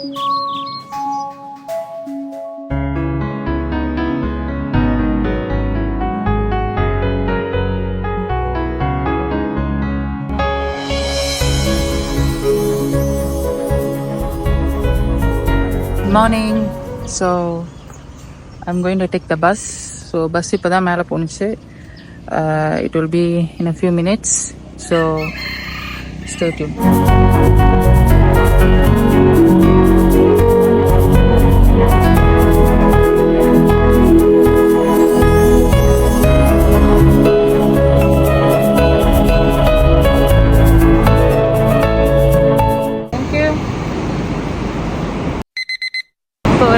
Morning. So I'm going to take the bus. So bus ipada mela ponuchu. It will be in a few minutes. So stay tuned.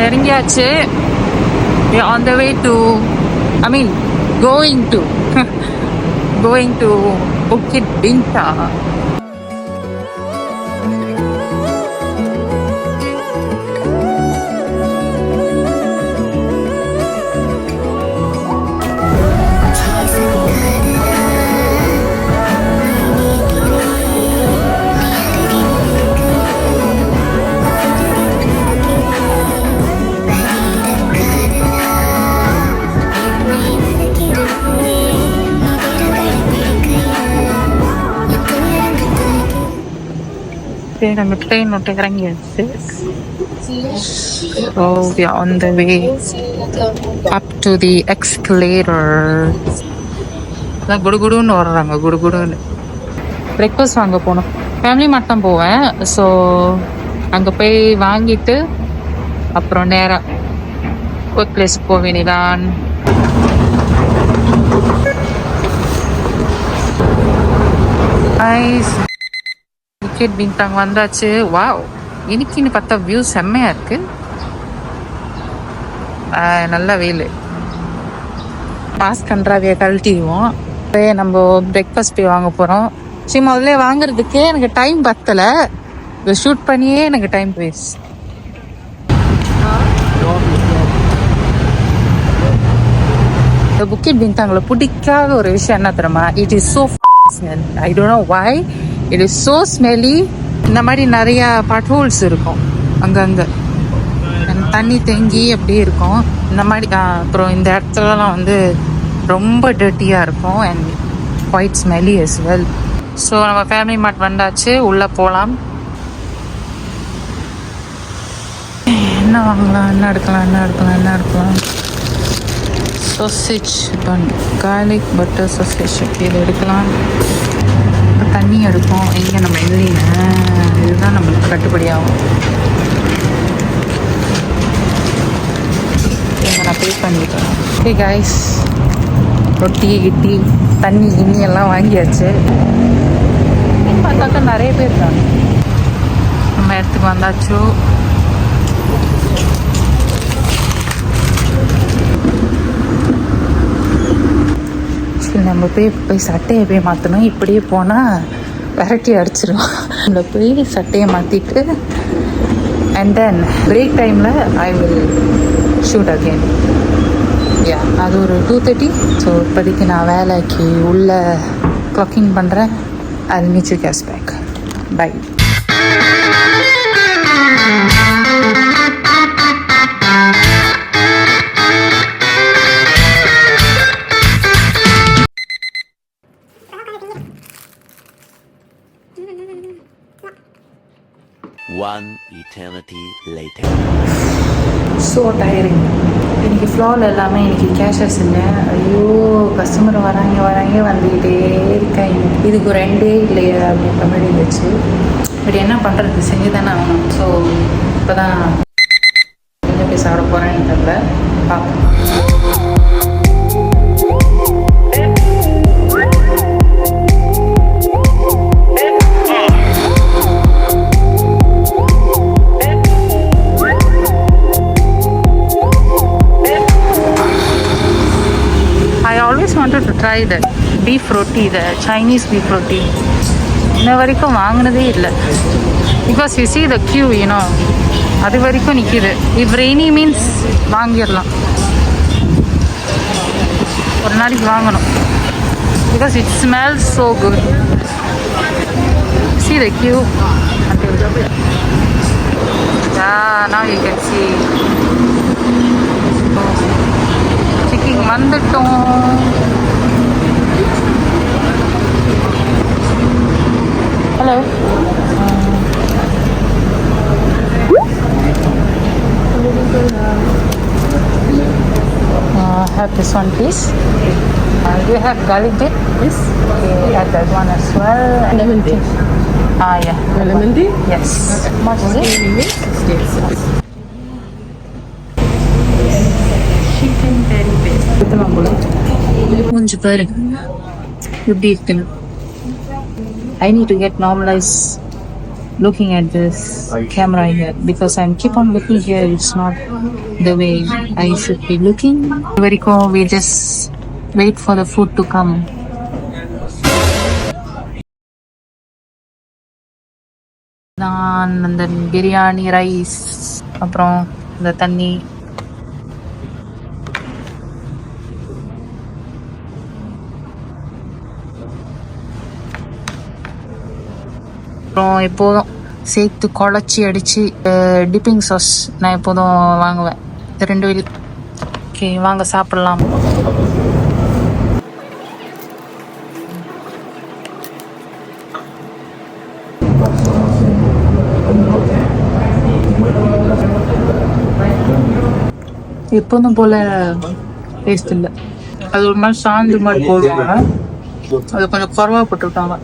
இறங்கியாச்சு. We are on the way to, going to Bukit Bintang. நம்ம train விட்டு இறங்கியாச்சு. So we are on the way up to the escalator. குடுகுடுன்னு வர்றாங்க, குடுகுடுன்னு. Breakfast வாங்க போனோம். Family மட்டும் போவேன். So அங்கே போய் வாங்கிட்டு அப்புறம் நேராக ஒரு பிளேஸ் போக வேண்டியதான். புக்கெட் பின்தாங் வந்தாச்சு. வாவ், இன்னைக்குன்னு பார்த்தா வியூ செம்மையா இருக்கு. நல்ல வெயில். மாஸ்க் கன்றாவியை கழட்டிடுவோம். நம்ம பிரேக்ஃபாஸ்ட் போய் வாங்க போகிறோம். சரி, முதல்ல வாங்குறதுக்கே எனக்கு டைம் பத்தலை. இதை ஷூட் பண்ணியே எனக்கு டைம் வேஸ்ட். இந்த புக்கெட் பின்தாங்கில் பிடிக்காத ஒரு விஷயம் என்ன தெரியுமா? It is so smell. I don't know why. It is so smelly. இந்த மாதிரி நிறையா பட்ஹோல்ஸ் இருக்கும் அங்கங்கே, தண்ணி தேங்கி அப்படியே இருக்கும் இந்த மாதிரி. அப்புறம் இந்த இடத்துலலாம் வந்து ரொம்ப டர்ட்டியாக இருக்கும் and quite smelly as well. So நம்ம ஃபேமிலி மார்ட் வந்தாச்சு, உள்ளே போகலாம். என்ன வாங்கலாம், என்ன எடுக்கலாம்? sausage bun, garlic butter sausage. இதை எடுக்கலாம். தண்ணி எடுப்போம். எங்கே நம்ம இல்லைன்னா இதுதான் நம்மளுக்கு கட்டுப்படி ஆகும். நான் பே பண்ணிக்கிறேன். ஓகே கைஸ், ரொட்டி கிட்டி தண்ணி கிண்ணி எல்லாம் வாங்கியாச்சு. பார்த்தாக்கா நிறைய பேர் இருக்காங்க. நம்ம இடத்துக்கு வந்தாச்சு. நம்ம போய் சட்டையை போய் மாற்றணும். இப்படியே போனால் விரட்டி அடிச்சிடும். நம்ம போய் சட்டையை மாற்றிட்டு அண்ட் தென் பிரேக் டைமில் ஐ வில் ஷூட் அகெயின். யா, அது ஒரு 2:30. ஸோ இப்போதைக்கு நான் வேலைக்கு உள்ளே க்ளாக்கிங் பண்ணுறேன். அது மீச்சு கேஸ் பேக். Bye. One eternity later. So tiring. இன்னைக்கு ஃப்ளோவில் எல்லாமே இன்னைக்கு கேஷஸ் இல்லை. ஐயோ, கஸ்டமர் வராங்க வந்துக்கிட்டே இருக்கேன். இதுக்கு ஒரு 2 இல்லையா அப்படின்ற மாதிரி இருந்துச்சு. பட் என்ன பண்ணுறது, செஞ்சு தானே ஆகணும். ஸோ இப்போ தான் என்ன போய் சாப்பிட போகிறேன்னு தெரியல, பார்ப்போம். To try that beef roti, the Chinese beef roti. இன்ன வரைக்கும் வாங்கினதே இல்லை. Because you see the queue, அது வரைக்கும் நிற்கிது. if rainy means வாங்கிடலாம். ஒரு நாளைக்கு வாங்கணும். Because it smells so good. see the queue until you can see checking வந்துட்டோம். Hello. Have this one please. Do you have garlic dip? Yes. Okay, add that one as well. Lemon tea. Yeah. Lemon tea? Yes. How much is it? Yes. Chicken curry paste. கொஞ்சம் பாரு எப்படி இருக்குன்னு. I need to get normalized looking at this camera here because I'm keep on looking here. It's not the way I should be looking. Very cool. We just wait for the food to come. நான் அந்த biryani rice அப்புறம் இந்த தண்ணி அப்புறம் எப்போதும் சேர்த்து குழச்சி அடித்து tipping sauce நான் எப்போதும் வாங்குவேன். 2 வெளி. ஓகே வாங்க சாப்பிட்லாம். எப்போதும் போல டேஸ்ட் இல்லை. அது ஒரு மாதிரி சாந்து மாதிரி போடுவாங்க. அது கொஞ்சம் குறவா போட்டுவிட்டாங்க.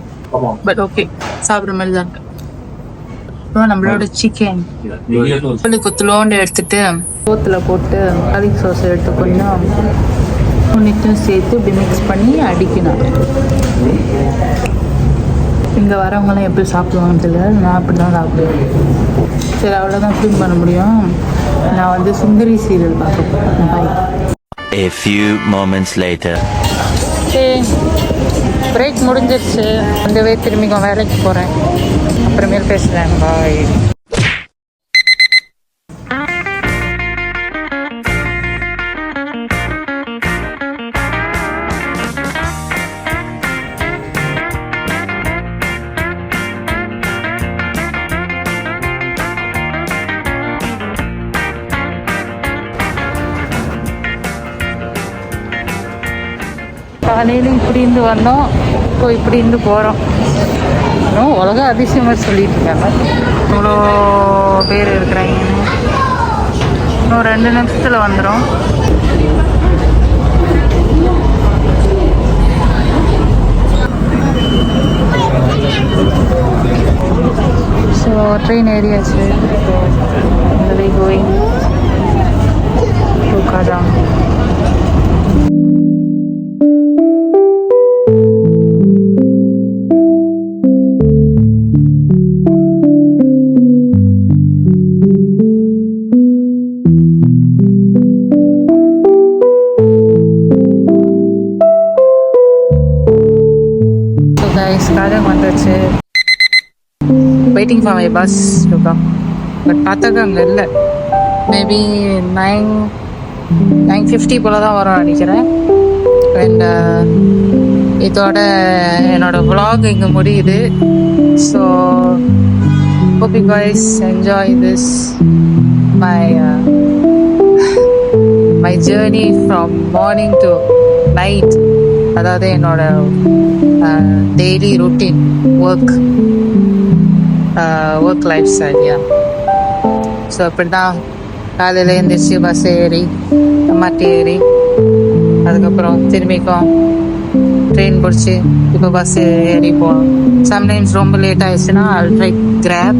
பட் ஓகே சாப்பிட்ற மாதிரி தான் இருக்கு. அப்புறம் நம்மளோட சிக்கன் கொத்துலோண்டு எடுத்துட்டு சோத்தில் போட்டு கறி சாஸ் எடுத்து கொஞ்சம் உன்னிட்டும் சேர்த்து இப்படி மிக்ஸ் பண்ணி அடிக்கணும். இங்கே வரவங்களாம் எப்படி சாப்பிடுவாங்கன்னு தெரியல. நான் அப்படி தான் சாப்பிடுவேன். சரி அவ்வளோதான் க்ளீன் பண்ண முடியும். நான் வந்து சுந்தரி சீரியல் பார்க்க போகிறேன். பாய். A few moments later. Break முடிஞ்சிருச்சு. அந்தவே திரும்பி வேலைக்கு போகிறேன். அப்புறமேல் பேசுகிறேன். பாய். காலையில் இப்படி இருந்து வந்தோம், இப்போ இப்படி இருந்து போகிறோம். இன்னும் உலக அதிசயமாக சொல்லிட்டு இருக்காங்க. இவ்வளோ பேர் இருக்கிறாங்க. இன்னும் 2 நிமிஷத்தில் வந்துடும். ஸோ ட்ரெயின் ஏரியாச்சு. இந்த வே கோயிங் டு கடாங். காலம் வந்துச்சு. Waiting for my bus to come. But பார்த்தாக்க அங்கே இல்லை. மேபி 9:50 போல தான் வரும் நினைக்கிறேன். அண்ட் இதோட என்னோட vlog இங்கே முடியுது. So hope you guys enjoy this my journey from morning to night. அதாவது என்னோட daily routine work life style. So அப்படி தான் காலையில் எழுந்திரிச்சு பஸ் ஏறி எம்ஆர்டி ஏறி அதுக்கப்புறம் திரும்பிக்கும் ட்ரெயின் பிடிச்சி இப்போ பஸ் ஏறி போகணும். சம்டைம்ஸ் ரொம்ப லேட் ஆயிடுச்சுன்னா I'll try Grab.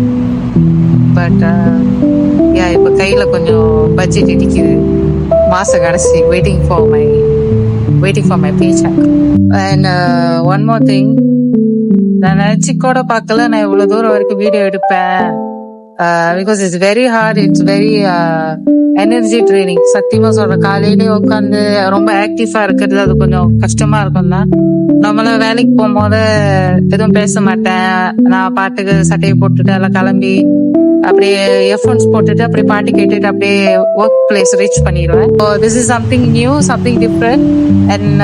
பட் இப்போ கையில் கொஞ்சம் பட்ஜெட் இடிக்குது. மாத கடைசி waiting for my paycheck. And one more thing, நான் நினச்சி கூட பார்க்கல நான் இவ்வளோ தூரம் வரைக்கும் வீடியோ எடுப்பேன். Because it's very hard. It's very energy training. சத்தியமாக சொல்கிறேன். காலையிலே உட்காந்து ரொம்ப ஆக்டிவாக இருக்கிறது அது கொஞ்சம் கஷ்டமாக இருக்கும் தான். நம்மளாம் வேலைக்கு போகும்போது எதுவும் பேச மாட்டேன். நான் பாட்டுக்கு சட்டையை போட்டுட்டு எல்லாம் கிளம்பி அப்படியே இயர்ஃபோன்ஸ் போட்டுட்டு அப்படியே பாட்டு கேட்டுட்டு அப்படியே ஒர்க் பிளேஸ் ரீச் பண்ணிடுவேன். This is something new, something different. And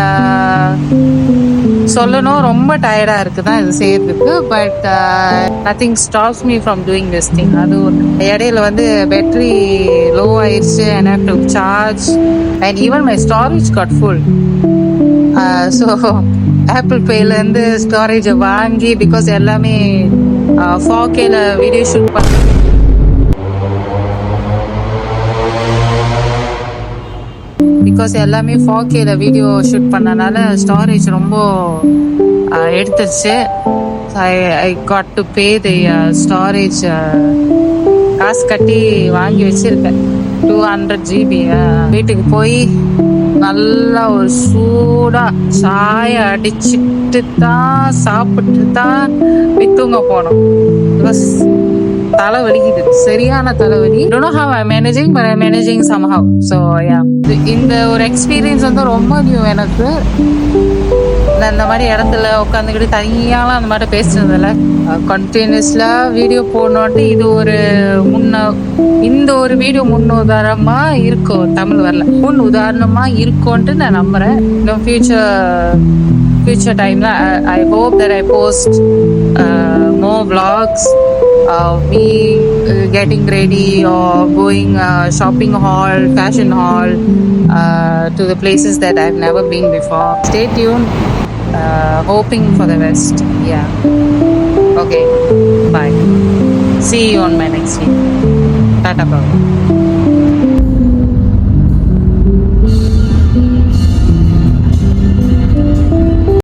சொல்லணும், ரொம்ப டயர்டா இருக்குதான் இது செய்யறதுக்கு. But nothing stops me from doing this thing. அது இடையில வந்து பேட்டரி லோ ஆயிடுச்சு, and have to charge, and even my storage got full. So Apple பேலேருந்து ஸ்டோரேஜை வாங்கி, பிகாஸ் எல்லாமே 4Kல வீடியோ ஷூட் பண்ண, பிகாஸ் எல்லாமே 4Kல வீடியோ ஷூட் பண்ணனால ஸ்டோரேஜ் ரொம்ப எடுத்துருச்சு. I got to pay the storage. காசு கட்டி வாங்கி வச்சிருக்கேன் 200 GB. வீட்டுக்கு போய் நல்லா ஒரு சூடா சாய அடிச்சுட்டு தான் சாப்பிட்டு தான் வித்துங்க போனோம். பிகாஸ் தலை வலிக்குது, சரியான தலைவலி. Don't know how I'm managing, but I'm managing somehow. So yeah, இந்த ஒரு எக்ஸ்பீரியன்ஸ் வந்து ரொம்ப நியூ எனக்கு. நான் இந்த மாதிரி இடத்துல உட்காந்துக்கிட்டு தனியாலாம் அந்த மாதிரி பேசுனதில்ல. கண்டினியூஸ்லா வீடியோ போடணுன்ட்டு இது ஒரு இந்த ஒரு வீடியோ முன்னுதாரணமா இருக்கும். தமிழ் வரல, முன் உதாரணமா இருக்கும்ட்டு நான் நம்புறேன். இன்னும் future timeல I hope that I post more vlogs, me getting ready or going shopping haul, fashion haul, to the places that I've never been before. Stay tuned. Hoping for the best. Yeah. Okay. Bye. See you on my next video. Tata bye.